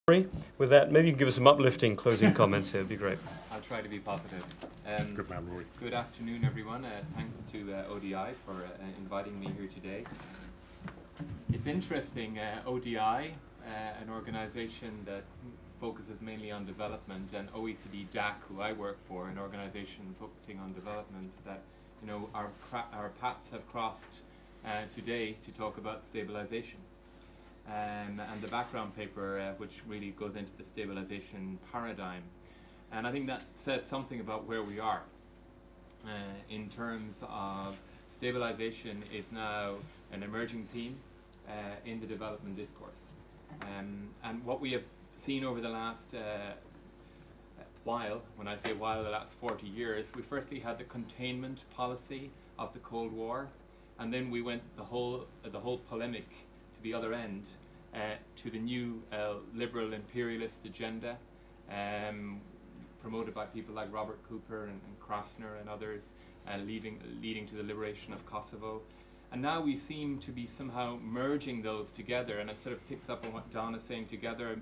With that, maybe you can give us some uplifting closing comments here. It'd be great. I'll try to be positive. Good man, Rory. Good afternoon, everyone. Thanks to ODI for inviting me here today. It's interesting, ODI, an organisation that focuses mainly on development, and OECD DAC, who I work for, an organisation focusing on development, that our paths have crossed today to talk about stabilisation. And the background paper, which really goes into the stabilisation paradigm. And I think that says something about where we are in terms of stabilisation is now an emerging theme in the development discourse. And what we have seen over the last while, when I say while, the last 40 years, we firstly had the containment policy of the Cold War, and then we went the whole polemic to the other end, to the new liberal imperialist agenda, promoted by people like Robert Cooper and Krasner and others, leading to the liberation of Kosovo. And now we seem to be somehow merging those together, and it sort of picks up on what Don is saying together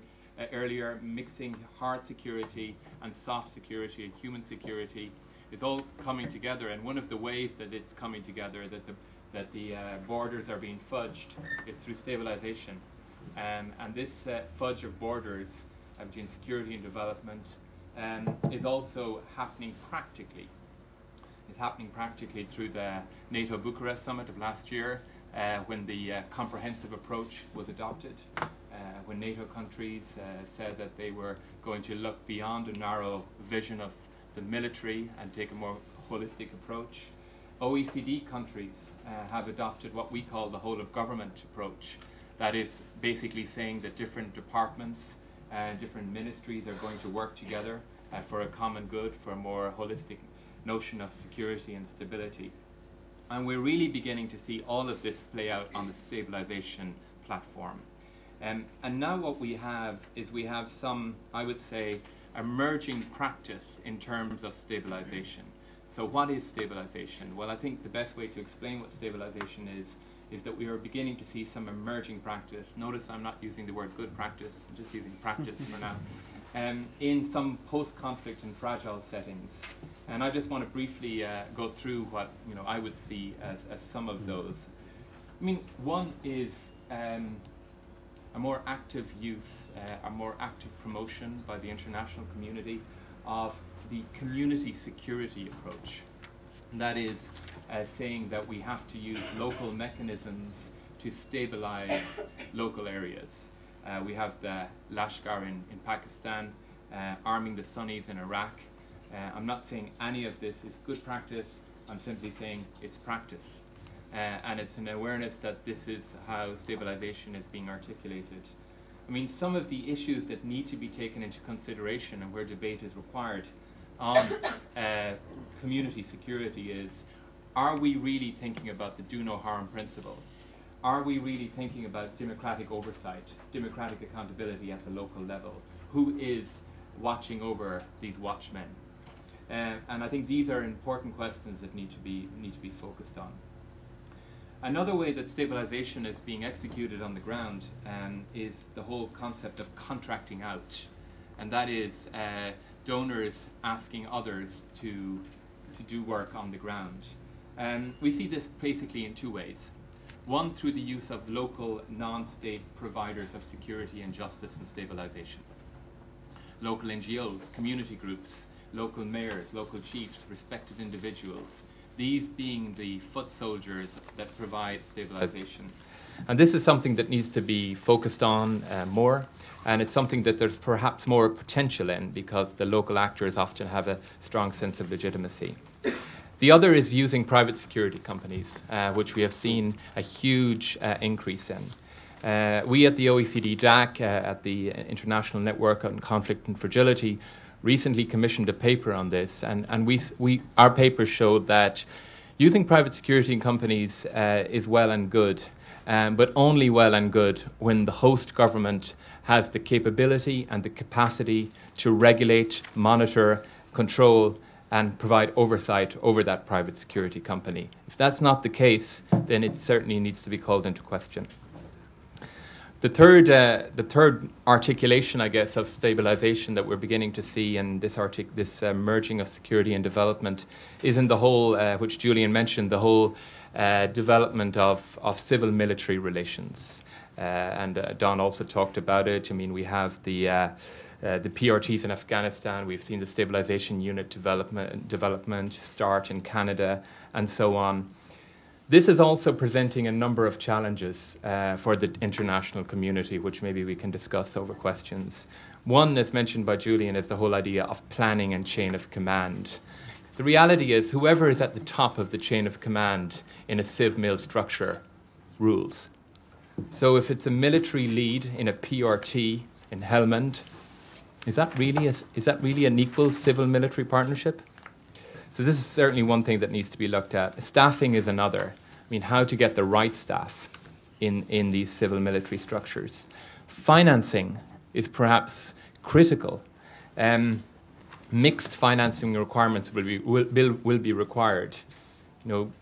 earlier, mixing hard security and soft security and human security is all coming together. And one of the ways that it's coming together, that the borders are being fudged, is through stabilisation. And this fudge of borders between security and development is also happening practically. It's happening practically through the NATO Bucharest summit of last year, when the comprehensive approach was adopted, when NATO countries said that they were going to look beyond a narrow vision of the military and take a more holistic approach. OECD countries have adopted what we call the whole of government approach. That is basically saying that different departments and different ministries are going to work together for a common good, for a more holistic notion of security and stability. And we're really beginning to see all of this play out on the stabilisation platform. And now what we have is we have some, I would say, emerging practice in terms of stabilisation. So what is stabilisation? Well, I think the best way to explain what stabilisation is that we are beginning to see some emerging practice. Notice I'm not using the word good practice, I'm just using practice for now, in some post-conflict and fragile settings. And I just want to briefly go through what I would see as some of those. I mean, one is a more active use, a more active promotion by the international community of the community security approach. And that is saying that we have to use local mechanisms to stabilize local areas. We have the Lashkar in Pakistan, arming the Sunnis in Iraq. I'm not saying any of this is good practice, I'm simply saying it's practice. And it's an awareness that this is how stabilization is being articulated. I mean, some of the issues that need to be taken into consideration and where debate is required on community security is, are we really thinking about the do no harm principle? Are we really thinking about democratic oversight, democratic accountability at the local level? Who is watching over these watchmen? And I think these are important questions that need to be focused on. Another way that stabilization is being executed on the ground is the whole concept of contracting out. And that is donors asking others to do work on the ground. We see this basically in two ways. One, through the use of local non-state providers of security and justice and stabilization. Local NGOs, community groups, local mayors, local chiefs, respected individuals. These being the foot soldiers that provide stabilization. And this is something that needs to be focused on more, and it's something that there's perhaps more potential in because the local actors often have a strong sense of legitimacy. The other is using private security companies, which we have seen a huge increase in. We at the OECD DAC, at the International Network on Conflict and Fragility, recently commissioned a paper on this, and our paper showed that using private security companies is well and good, but only well and good when the host government has the capability and the capacity to regulate, monitor, control, and provide oversight over that private security company. If that's not the case, then it certainly needs to be called into question. The third articulation, I guess, of stabilisation that we're beginning to see in this merging of security and development is in the whole, which Julian mentioned, the whole development of civil-military relations. And Don also talked about it. I mean, we have the PRTs in Afghanistan. We've seen the stabilisation unit development start in Canada, and so on. This is also presenting a number of challenges for the international community, which maybe we can discuss over questions. One, as mentioned by Julian, is the whole idea of planning and chain of command. The reality is whoever is at the top of the chain of command in a civ-mil structure rules. So if it's a military lead in a PRT in Helmand, is that really an equal civil-military partnership? So this is certainly one thing that needs to be looked at. Staffing is another. I mean, how to get the right staff in these civil-military structures. Financing is perhaps critical. Mixed financing requirements will be required. You know,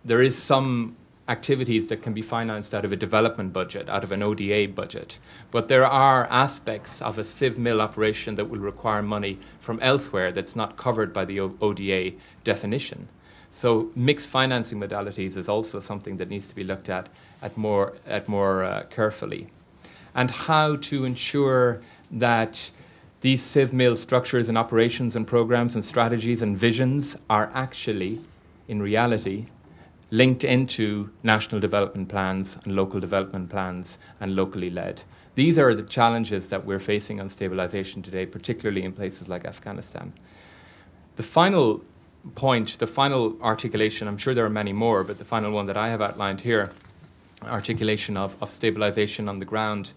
there is some activities that can be financed out of a development budget, out of an ODA budget. But there are aspects of a civ-mil operation that will require money from elsewhere that's not covered by the ODA definition. So mixed financing modalities is also something that needs to be looked at more carefully. And how to ensure that these civ-mil structures and operations and programs and strategies and visions are actually, in reality, linked into national development plans and local development plans and locally led. These are the challenges that we're facing on stabilisation today, particularly in places like Afghanistan. The final point, the final articulation, I'm sure there are many more, but the final one that I have outlined here, articulation of stabilisation on the ground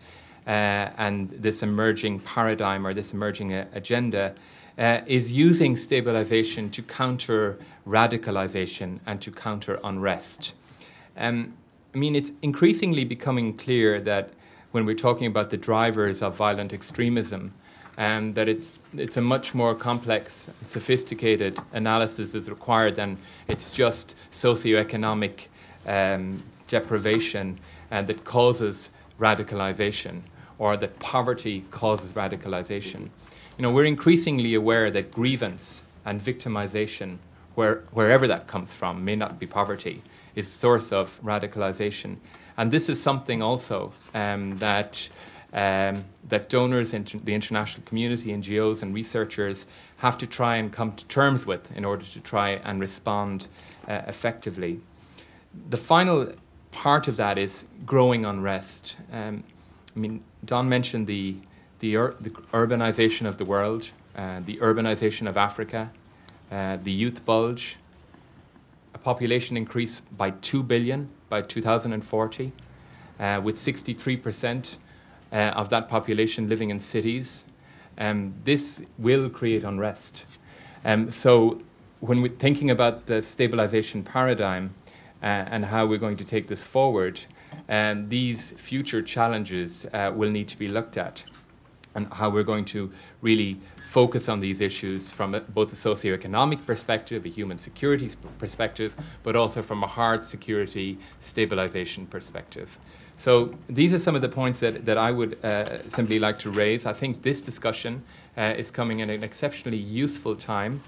and this emerging paradigm or this emerging agenda is using stabilisation to counter radicalisation and to counter unrest. I mean, it's increasingly becoming clear that when we're talking about the drivers of violent extremism, that it's a much more complex, sophisticated analysis is required than it's just socioeconomic deprivation that causes radicalisation or that poverty causes radicalisation. You know, we're increasingly aware that grievance and victimization, wherever that comes from, may not be poverty, is a source of radicalization. And this is something also that donors, the international community, NGOs and researchers have to try and come to terms with in order to try and respond effectively. The final part of that is growing unrest. I mean, Don mentioned the urbanization of the world, the urbanization of Africa, the youth bulge, a population increase by 2 billion by 2040, with 63% of that population living in cities. This will create unrest. So when we're thinking about the stabilization paradigm and how we're going to take this forward, these future challenges will need to be looked at, and how we're going to really focus on these issues from both a socioeconomic perspective, a human security perspective, but also from a hard security stabilization perspective. So these are some of the points that I would simply like to raise. I think this discussion is coming in an exceptionally useful time,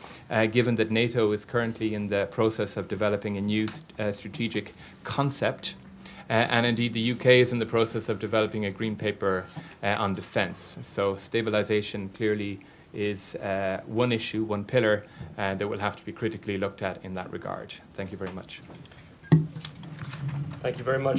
given that NATO is currently in the process of developing a new strategic concept. And indeed, the UK is in the process of developing a green paper on defence. So stabilisation clearly is one issue, one pillar that will have to be critically looked at in that regard. Thank you very much. Thank you very much.